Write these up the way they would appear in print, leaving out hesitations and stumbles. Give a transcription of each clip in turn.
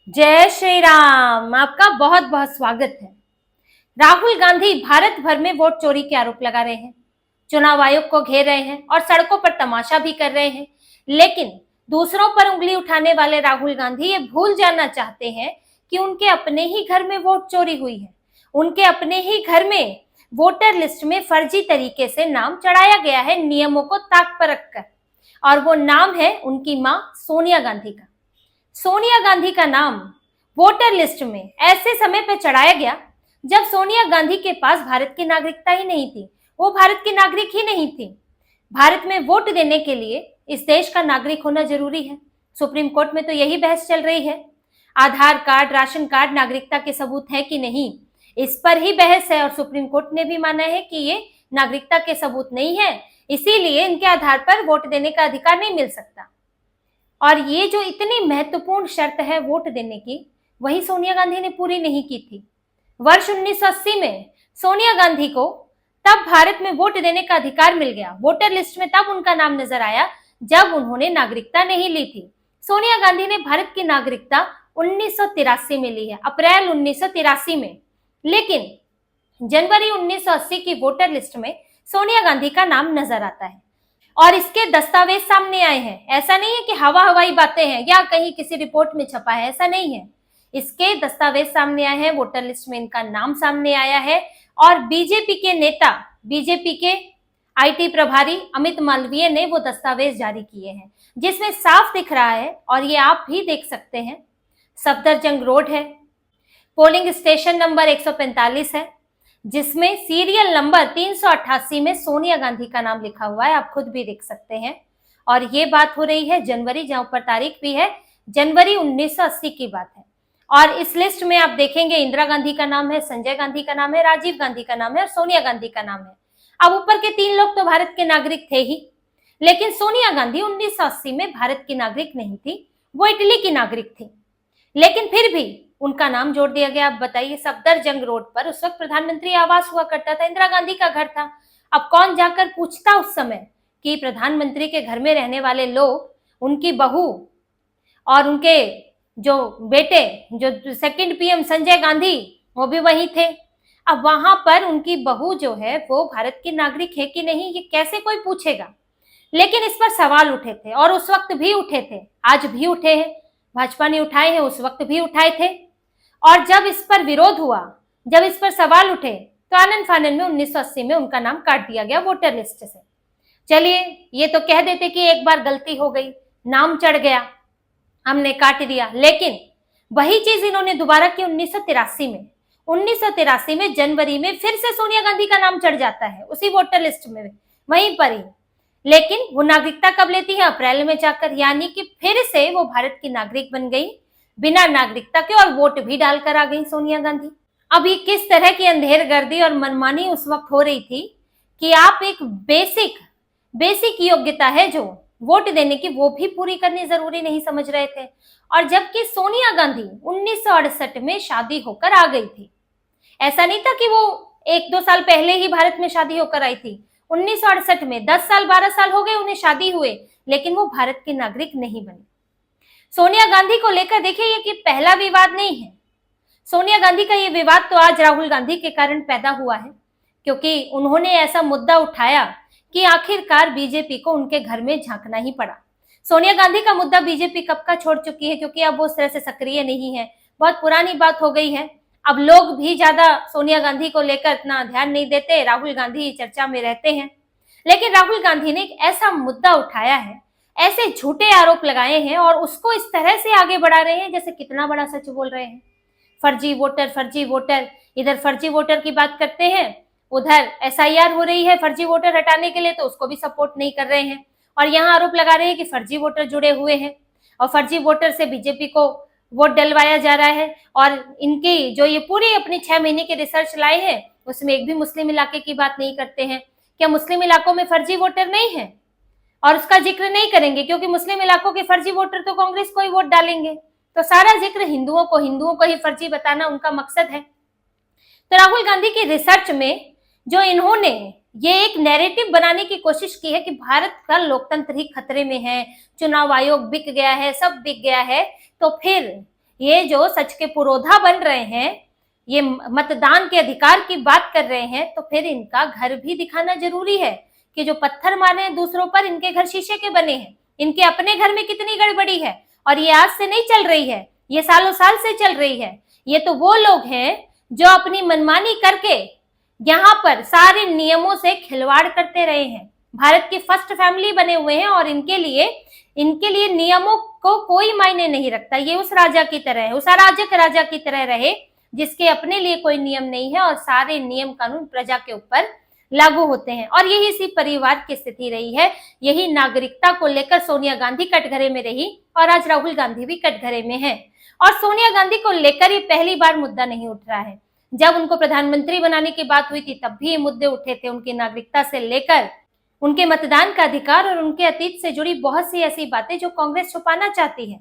जय श्री राम। आपका बहुत बहुत स्वागत है। राहुल गांधी भारत भर में वोट चोरी के आरोप लगा रहे हैं, चुनाव आयोग को घेर रहे हैं और सड़कों पर तमाशा भी कर रहे हैं। लेकिन दूसरों पर उंगली उठाने वाले राहुल गांधी ये भूल जाना चाहते हैं कि उनके अपने ही घर में वोट चोरी हुई है। उनके अपने ही घर में वोटर लिस्ट में फर्जी तरीके से नाम चढ़ाया गया है, नियमों को ताक पर रखकर। और वो नाम है उनकी मां सोनिया गांधी का। सोनिया गांधी का नाम वोटर लिस्ट में ऐसे समय पर चढ़ाया गया जब सोनिया गांधी के पास भारत की नागरिकता ही नहीं थी। वो भारत की नागरिक ही नहीं थी। भारत में वोट देने के लिए इस देश का नागरिक होना जरूरी है। सुप्रीम कोर्ट में तो यही बहस चल रही है। आधार कार्ड, राशन कार्ड नागरिकता के सबूत है कि नहीं, इस पर ही बहस है। और सुप्रीम कोर्ट ने भी माना है कि ये नागरिकता के सबूत नहीं है, इसीलिए इनके आधार पर वोट देने का अधिकार नहीं मिल सकता। और ये जो इतनी महत्वपूर्ण शर्त है वोट देने की, वही सोनिया गांधी ने पूरी नहीं की थी। वर्ष 1980 में सोनिया गांधी को तब भारत में वोट देने का अधिकार मिल गया। वोटर लिस्ट में तब उनका नाम नजर आया जब उन्होंने नागरिकता नहीं ली थी। सोनिया गांधी ने भारत की नागरिकता 1983 में ली है, अप्रैल 1983 में। लेकिन जनवरी 1980 की वोटर लिस्ट में सोनिया गांधी का नाम नजर आता है और इसके दस्तावेज सामने आए हैं। ऐसा नहीं है कि हवा हवाई बातें हैं या कहीं किसी रिपोर्ट में छपा है, ऐसा नहीं है। इसके दस्तावेज सामने आए हैं, वोटर लिस्ट में इनका नाम सामने आया है। और बीजेपी के नेता, बीजेपी के आईटी प्रभारी अमित मालवीय ने वो दस्तावेज जारी किए हैं, जिसमें साफ दिख रहा है, और ये आप भी देख सकते हैं, सफदरजंग रोड है, पोलिंग स्टेशन नंबर 145 है, जिसमें सीरियल नंबर 388 में सोनिया गांधी का नाम लिखा हुआ है। आप खुद भी देख सकते हैं। और ये बात हो रही है जनवरी, जहां पर तारीख भी है जनवरी 1980 की बात है। और इस लिस्ट में आप देखेंगे इंदिरा गांधी का नाम है, संजय गांधी का नाम है, राजीव गांधी का नाम है और सोनिया गांधी का नाम है। अब ऊपर के 3 लोग तो भारत के नागरिक थे ही, लेकिन सोनिया गांधी 1980 में भारत की नागरिक नहीं थी, वो इटली की नागरिक थी। लेकिन फिर भी उनका नाम जोड़ दिया गया। आप बताइए, सफदरजंग रोड पर उस वक्त प्रधानमंत्री आवास हुआ करता था, इंदिरा गांधी का घर था। अब कौन जाकर पूछता उस समय कि प्रधानमंत्री के घर में रहने वाले लोग, उनकी बहू और उनके जो बेटे, जो सेकंड पीएम संजय गांधी, वो भी वही थे। अब वहां पर उनकी बहू जो है वो भारत की नागरिक है कि नहीं, ये कैसे कोई पूछेगा। लेकिन इस पर सवाल उठे थे और उस वक्त भी उठे थे, आज भी उठे हैं। भाजपा ने उठाए हैं, उस वक्त भी उठाए थे। और जब इस पर विरोध हुआ, जब इस पर सवाल उठे, तो आनन फानन में 1980 में उनका नाम काट दिया गया वोटर लिस्ट से। चलिए, ये तो कह देते कि एक बार गलती हो गई, नाम चढ़ गया, हमने काट दिया। लेकिन वही चीज इन्होंने दोबारा की 1983 में। 1983 में जनवरी में फिर से सोनिया गांधी का नाम चढ़ जाता है उसी वोटर लिस्ट में, वहीं पर ही। लेकिन वो नागरिकता कब लेती है? अप्रैल में जाकर। यानी कि फिर से वो भारत की नागरिक बन गई बिना नागरिकता के, और वोट भी डालकर आ गई सोनिया गांधी। अब ये किस तरह की अंधेरगर्दी और मनमानी उस वक्त हो रही थी कि आप एक बेसिक योग्यता है जो वोट देने की, वो भी पूरी करनी जरूरी नहीं समझ रहे थे। और जबकि सोनिया गांधी 1968 में शादी होकर आ गई थी। ऐसा नहीं था कि वो 1-2 साल पहले ही भारत में शादी होकर आई थी। 1968 में 10 साल 12 साल हो गए उन्हें शादी हुए, लेकिन वो भारत की नागरिक नहीं बनी। सोनिया गांधी को लेकर देखिए, ये कि पहला विवाद नहीं है। सोनिया गांधी का ये विवाद तो आज राहुल गांधी के कारण पैदा हुआ है, क्योंकि उन्होंने ऐसा मुद्दा उठाया कि आखिरकार बीजेपी को उनके घर में झांकना ही पड़ा। सोनिया गांधी का मुद्दा बीजेपी कब का छोड़ चुकी है, क्योंकि अब वो उस तरह से सक्रिय नहीं है, बहुत पुरानी बात हो गई है। अब लोग भी ज्यादा सोनिया गांधी को लेकर इतना ध्यान नहीं देते, राहुल गांधी चर्चा में रहते हैं। लेकिन राहुल गांधी ने एक ऐसा मुद्दा उठाया है, ऐसे झूठे आरोप लगाए हैं और उसको इस तरह से आगे बढ़ा रहे हैं जैसे कितना बड़ा सच बोल रहे हैं। फर्जी वोटर, फर्जी वोटर, इधर फर्जी वोटर की बात करते हैं, उधर एसआईआर हो रही है फर्जी वोटर हटाने के लिए, तो उसको भी सपोर्ट नहीं कर रहे हैं। और यहाँ आरोप लगा रहे हैं कि फर्जी वोटर जुड़े हुए हैं और फर्जी वोटर से बीजेपी को वोट डलवाया जा रहा है। और इनकी जो ये पूरी अपनी 6 महीने की रिसर्च लाए हैं, उसमें एक भी मुस्लिम इलाके की बात नहीं करते हैं। क्या मुस्लिम इलाकों में फर्जी वोटर नहीं है? और उसका जिक्र नहीं करेंगे, क्योंकि मुस्लिम इलाकों के फर्जी वोटर तो कांग्रेस को ही वोट डालेंगे। तो सारा जिक्र हिंदुओं को ही फर्जी बताना उनका मकसद है। तो राहुल गांधी की रिसर्च में जो इन्होंने ये एक नैरेटिव बनाने की कोशिश की है कि भारत का लोकतंत्र ही खतरे में है, चुनाव आयोग बिक गया है, सब बिक गया है, तो फिर ये जो सच के पुरोधा बन रहे हैं, ये मतदान के अधिकार की बात कर रहे हैं, तो फिर इनका घर भी दिखाना जरूरी है कि जो पत्थर मारे हैं दूसरों पर, इनके घर शीशे के बने हैं, इनके अपने घर में कितनी गड़बड़ी है। और ये आज से नहीं चल रही है, ये सालों साल से चल रही है। ये तो वो लोग हैं जो अपनी मनमानी करके यहाँ पर सारे नियमों से खिलवाड़ करते रहे हैं, भारत की फर्स्ट फैमिली बने हुए हैं, और इनके लिए नियमों को कोई मायने नहीं रखता। ये उस राजा की तरह है, उस अराजक राजा की तरह रहे जिसके अपने लिए कोई नियम नहीं है और सारे नियम कानून प्रजा के ऊपर लागू होते हैं। और यही इसी परिवार की स्थिति रही है। यही नागरिकता को लेकर सोनिया गांधी कटघरे में रही और आज राहुल गांधी भी कटघरे में है। और सोनिया गांधी को लेकर ये पहली बार मुद्दा नहीं उठ रहा है। जब उनको प्रधानमंत्री बनाने की बात हुई थी तब भी ये मुद्दे उठे थे, उनकी नागरिकता से लेकर उनके मतदान का अधिकार और उनके अतीत से जुड़ी बहुत सी ऐसी बातें जो कांग्रेस छुपाना चाहती है।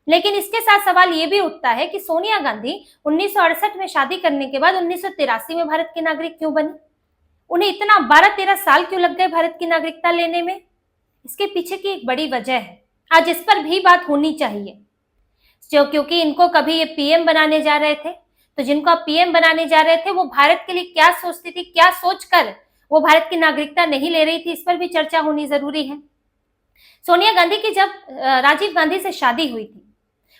लेकिन इसके साथ सवाल ये भी उठता है कि सोनिया गांधी 1968 में शादी करने के बाद 1983 में भारत की नागरिक क्यों बनी? उन्हें इतना 12-13 साल क्यों लग गए भारत की नागरिकता लेने में? इसके पीछे की एक बड़ी वजह है, आज इस पर भी बात होनी चाहिए। क्योंकि इनको कभी ये पीएम बनाने जा रहे थे, तो जिनको आप पीएम बनाने जा रहे थे वो भारत के लिए क्या सोचती थी, क्या सोचकर वो भारत की नागरिकता नहीं ले रही थी, इस पर भी चर्चा होनी जरूरी है। सोनिया गांधी की जब राजीव गांधी से शादी हुई थी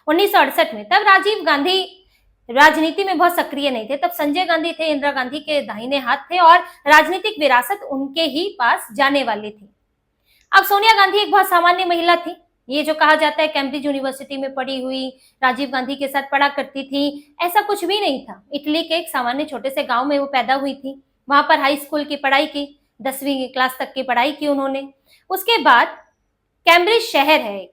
1968 में, तब राजीव गांधी राजनीति में बहुत सक्रिय नहीं थे। तब संजय गांधी थे, इंदिरा गांधी के दाहिने हाथ थे और राजनीतिक विरासत उनके ही पास जाने वाली थी। अब सोनिया गांधी एक बहुत सामान्य महिला थी। ये जो कहा जाता है कैम्ब्रिज यूनिवर्सिटी में पढ़ी हुई, राजीव गांधी के साथ पढ़ा करती थी, ऐसा कुछ भी नहीं था। इटली के एक सामान्य छोटे से गांव में वो पैदा हुई थी, वहां पर हाई स्कूल की पढ़ाई की, 10वीं क्लास तक की पढ़ाई की उन्होंने। उसके बाद कैम्ब्रिज शहर है एक,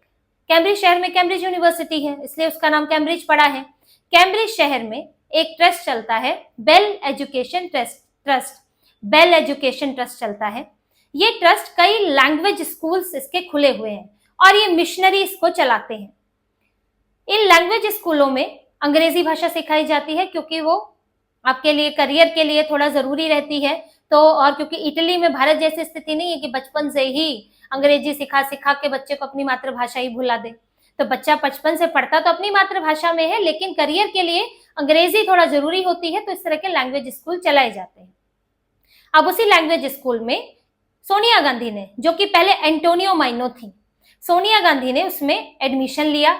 कैम्ब्रिज शहर में कैम्ब्रिज यूनिवर्सिटी है, इसलिए उसका नाम कैम्ब्रिज पड़ा है। कैम्ब्रिज शहर में एक ट्रस्ट चलता है, बेल एजुकेशन ट्रस्ट चलता है। ये ट्रस्ट कई लैंग्वेज स्कूल्स इसके खुले हुए हैं और ये मिशनरी इसको चलाते हैं। इन लैंग्वेज स्कूलों में अंग्रेजी भाषा सिखाई जाती है क्योंकि वो आपके लिए करियर के लिए थोड़ा जरूरी रहती है। तो और क्योंकि इटली में भारत जैसी स्थिति नहीं है कि बचपन से ही अंग्रेजी सिखा सिखा के बच्चे को अपनी मातृभाषा ही भुला दे, तो बच्चा बचपन से पढ़ता तो अपनी मातृभाषा में है, लेकिन करियर के लिए अंग्रेजी थोड़ा जरूरी होती है, तो इस तरह के लैंग्वेज स्कूल चलाए जाते हैं। अब उसी लैंग्वेज स्कूल में सोनिया गांधी ने, जो कि पहले एंटोनियो माइनो थी, सोनिया गांधी ने उसमें एडमिशन लिया।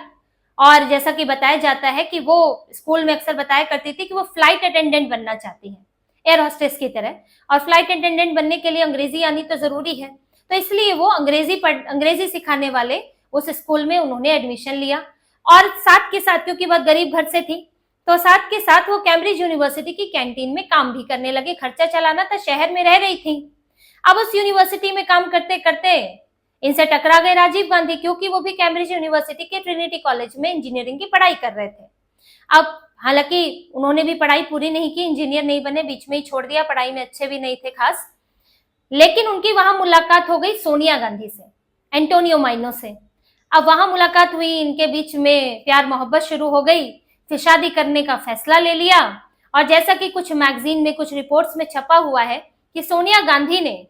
और जैसा कि बताया जाता है कि वो स्कूल में अक्सर बताया करती थी कि वो फ्लाइट अटेंडेंट बनना चाहती है, एयर होस्टेस की तरह। और फ्लाइट अटेंडेंट बनने के लिए अंग्रेजी आनी तो जरूरी है, तो इसलिए वो अंग्रेजी सिखाने वाले उस स्कूल में उन्होंने एडमिशन लिया। और साथ के साथ, क्योंकि वह गरीब घर से थी, तो साथ के साथ वो कैम्ब्रिज यूनिवर्सिटी की कैंटीन में काम भी करने लगे। खर्चा चलाना था, शहर में रह रही थी। अब उस यूनिवर्सिटी में काम करते करते इनसे टकरा गए राजीव गांधी, क्योंकि वो भी कैम्ब्रिज यूनिवर्सिटी के ट्रिनिटी कॉलेज में इंजीनियरिंग की पढ़ाई कर रहे थे। अब हालांकि उन्होंने भी पढ़ाई पूरी नहीं की, इंजीनियर नहीं बने, बीच में ही छोड़ दिया, पढ़ाई में अच्छे भी नहीं थे खास। लेकिन उनकी वहां मुलाकात हो गई सोनिया गांधी से, एंटोनियो माइनो से। अब वहां मुलाकात हुई, इनके बीच में प्यार मोहब्बत शुरू हो गई, फिर शादी करने का फैसला ले लिया। और जैसा कि कुछ मैगजीन में, कुछ रिपोर्ट्स में छपा हुआ है कि सोनिया गांधी ने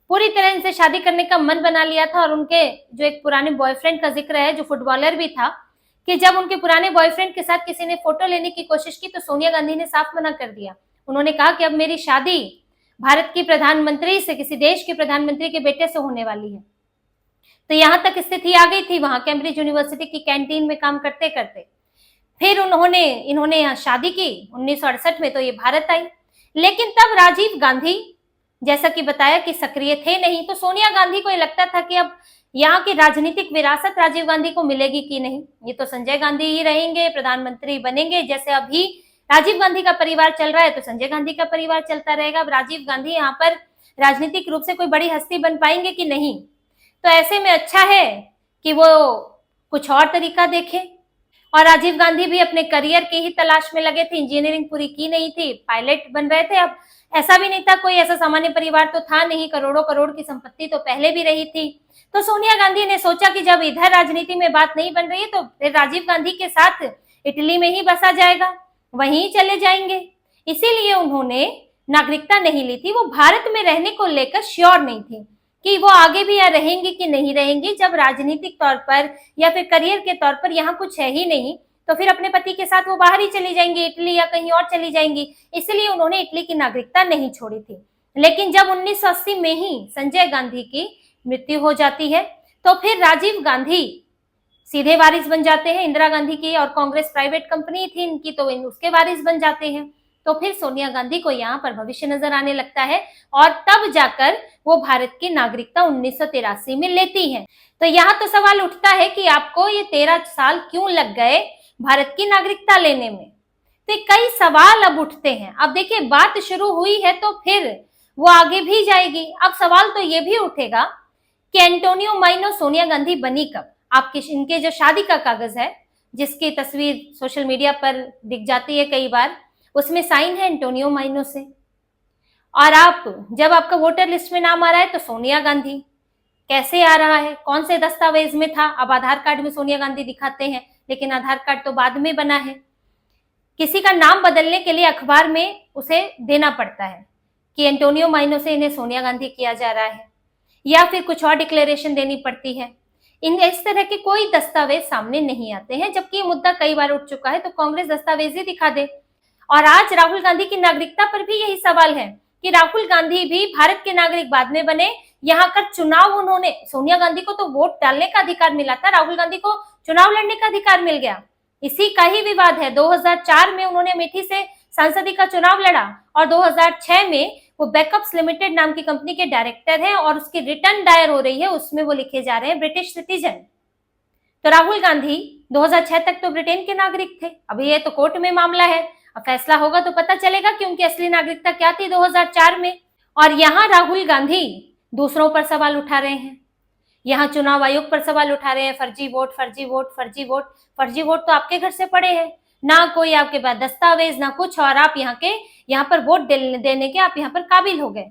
पूरी तरह इनसे शादी करने का मन बना लिया था। और उनके जो एक पुराने बॉयफ्रेंड का जिक्र है, जो फुटबॉलर भी था, कि जब उनके पुराने बॉयफ्रेंड के साथ किसी ने फोटो लेने की कोशिश की तो सोनिया गांधी ने साफ मना कर दिया। उन्होंने कहा कि अब मेरी शादी भारत की प्रधानमंत्री से, किसी देश के प्रधानमंत्री के बेटे से होने वाली है। तो यहां तक स्थिति आ गई थी वहां कैम्ब्रिज यूनिवर्सिटी की कैंटीन में काम करते करते। फिर इन्होंने यहाँ शादी की 1968 में, तो ये भारत आई। लेकिन तब राजीव गांधी, जैसा कि बताया, कि सक्रिय थे नहीं, तो सोनिया गांधी को ये लगता था कि अब यहाँ की राजनीतिक विरासत राजीव गांधी को मिलेगी कि नहीं, ये तो संजय गांधी ही रहेंगे, प्रधानमंत्री बनेंगे। जैसे अभी राजीव गांधी का परिवार चल रहा है तो संजय गांधी का परिवार चलता रहेगा। अब राजीव गांधी यहाँ पर राजनीतिक रूप से कोई बड़ी हस्ती बन पाएंगे कि नहीं, तो ऐसे में अच्छा है कि वो कुछ और तरीका देखें। और राजीव गांधी भी अपने करियर की ही तलाश में लगे थे, इंजीनियरिंग पूरी की नहीं थी, पायलट बन रहे थे। अब ऐसा भी नहीं था, कोई ऐसा सामान्य परिवार तो था नहीं, करोड़ों करोड़ की संपत्ति तो पहले भी रही थी। तो सोनिया गांधी ने सोचा कि जब इधर राजनीति में बात नहीं बन रही है तो फिर राजीव गांधी के साथ इटली में ही बसा जाएगा, वहीं चले जाएंगे। इसीलिए उन्होंने नागरिकता नहीं ली थी। वो भारत में रहने को लेकर श्योर नहीं थी कि वो आगे भी यहाँ रहेंगी कि नहीं रहेंगी, जब राजनीतिक तौर पर या फिर करियर के तौर पर यहाँ कुछ है ही नहीं, तो फिर अपने पति के साथ वो बाहर ही चली जाएंगी, इटली या कहीं और चली जाएंगी, इसलिए उन्होंने इटली की नागरिकता नहीं छोड़ी थी। लेकिन जब 1980 में ही संजय गांधी की मृत्यु हो जाती है तो फिर राजीव गांधी सीधे वारिस बन जाते हैं इंदिरा गांधी की, और कांग्रेस प्राइवेट कंपनी थी इनकी तो उसके वारिस बन जाते हैं। तो फिर सोनिया गांधी को यहाँ पर भविष्य नजर आने लगता है और तब जाकर वो भारत की नागरिकता 1983 में लेती हैं। तो यहाँ तो सवाल उठता है कि आपको ये 13 साल क्यों लग गए भारत की नागरिकता लेने में। तो कई सवाल अब उठते हैं। अब देखिए, बात शुरू हुई है तो फिर वो आगे भी जाएगी। अब सवाल तो ये भी उठेगा कि एंटोनियो माइनो सोनिया गांधी बनी कब। आपके इनके जो शादी का कागज है, जिसकी तस्वीर सोशल मीडिया पर दिख जाती है कई बार, उसमें साइन है एंटोनियो माइनो से। और आप जब आपका वोटर लिस्ट में नाम आ रहा है तो सोनिया गांधी कैसे आ रहा है, कौन से दस्तावेज में था। अब आधार कार्ड में सोनिया गांधी दिखाते हैं, लेकिन आधार कार्ड तो बाद में बना है। किसी का नाम बदलने के लिए अखबार में उसे देना पड़ता है कि एंटोनियो माइनो से इन्हें सोनिया गांधी किया जा रहा है, या फिर कुछ और डिक्लेरेशन देनी पड़ती है। इस तरह के कोई दस्तावेज सामने नहीं आते हैं, जबकि ये मुद्दा कई बार उठ चुका है, तो कांग्रेस दस्तावेज ही दिखा दे। और आज राहुल गांधी की नागरिकता पर भी यही सवाल है कि राहुल गांधी भी भारत के नागरिक बाद में बने। यहाँ का चुनाव उन्होंने, सोनिया गांधी को तो वोट डालने का अधिकार मिला था, राहुल गांधी को चुनाव लड़ने का अधिकार मिल गया। इसी का ही विवाद है। 2004 में उन्होंने अमेठी से सांसदी का चुनाव लड़ा और 2006 में वो बैकअप्स लिमिटेड नाम की कंपनी के डायरेक्टर हैं और उसकी रिटर्न दायर हो रही है, उसमें वो लिखे जा रहे हैं ब्रिटिश सिटीजन। तो राहुल गांधी 2006 तक तो ब्रिटेन के नागरिक थे। अभी ये तो कोर्ट में मामला है, अब फैसला होगा तो पता चलेगा कि उनकी असली नागरिकता क्या थी 2004 में। और यहाँ राहुल गांधी दूसरों पर सवाल उठा रहे हैं, यहाँ चुनाव आयोग पर सवाल उठा रहे हैं, फर्जी वोट फर्जी वोट फर्जी वोट। फर्जी वोट तो आपके घर से पड़े हैं, ना कोई आपके पास दस्तावेज ना कुछ, और आप यहाँ पर वोट देने के आप यहाँ पर काबिल हो गए।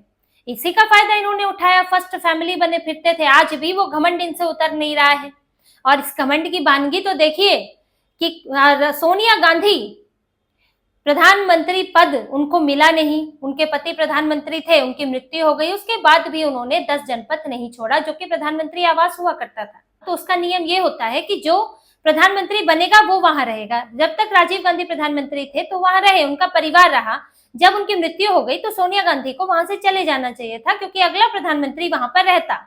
इसी का फायदा इन्होंने उठाया, फर्स्ट फैमिली बने फिरते थे। आज भी वो घमंड इनसे उतर नहीं रहा है। और इस घमंड की वानगी तो देखिए कि सोनिया गांधी प्रधानमंत्री पद उनको मिला नहीं, उनके पति प्रधानमंत्री थे, उनकी मृत्यु हो गई, उसके बाद भी उन्होंने 10 जनपद नहीं छोड़ा, जो कि प्रधानमंत्री आवास हुआ करता था। तो उसका नियम ये होता है कि जो प्रधानमंत्री बनेगा वो वहां रहेगा। जब तक राजीव गांधी प्रधानमंत्री थे तो वहां रहे, उनका परिवार रहा। जब उनकी मृत्यु हो गई तो सोनिया गांधी को वहां से चले जाना चाहिए था, क्योंकि अगला प्रधानमंत्री वहां पर रहता।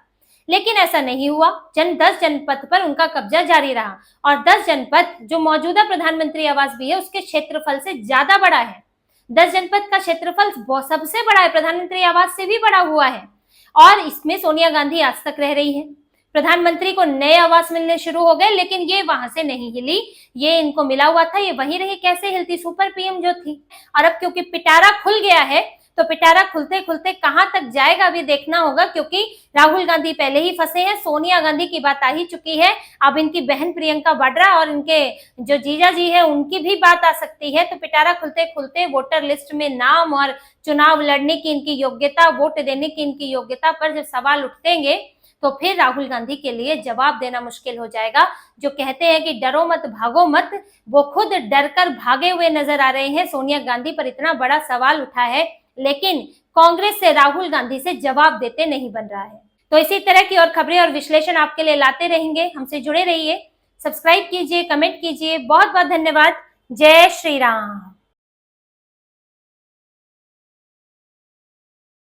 लेकिन ऐसा नहीं हुआ। 10 जनपद पर उनका कब्जा जारी रहा, और 10 जनपद जो मौजूदा प्रधानमंत्री आवास भी है उसके क्षेत्रफल से ज्यादा बड़ा है। 10 जनपद का क्षेत्रफल सबसे बड़ा है, प्रधानमंत्री आवास से भी बड़ा हुआ है। और इसमें सोनिया गांधी आज तक रह रही है। प्रधानमंत्री को नए आवास मिलने शुरू हो गए, लेकिन ये वहां से नहीं हिली। ये इनको मिला हुआ था, ये वहीं रही। कैसे हिलती, सुपर पीएम जो थी। और अब क्योंकि पिटारा खुल गया है, तो पिटारा खुलते खुलते कहां तक जाएगा अभी देखना होगा, क्योंकि राहुल गांधी पहले ही फंसे हैं। सोनिया गांधी की बात आ ही चुकी है, अब इनकी बहन प्रियंका वाड्रा और इनके जो जीजा जी है उनकी भी बात आ सकती है। तो पिटारा खुलते खुलते वोटर लिस्ट में नाम और चुनाव लड़ने की इनकी योग्यता, वोट देने की इनकी योग्यता पर जब सवाल उठेंगे तो फिर राहुल गांधी के लिए जवाब देना मुश्किल हो जाएगा। जो कहते हैं कि डरो मत भागो मत, वो खुद डरकर भागे हुए नजर आ रहे हैं। सोनिया गांधी पर इतना बड़ा सवाल उठा है, लेकिन कांग्रेस से राहुल गांधी से जवाब देते नहीं बन रहा है। तो इसी तरह की और खबरें और विश्लेषण आपके लिए लाते रहेंगे। हमसे जुड़े रहिए, सब्सक्राइब कीजिए, कमेंट कीजिए। बहुत बहुत धन्यवाद। जय श्री राम।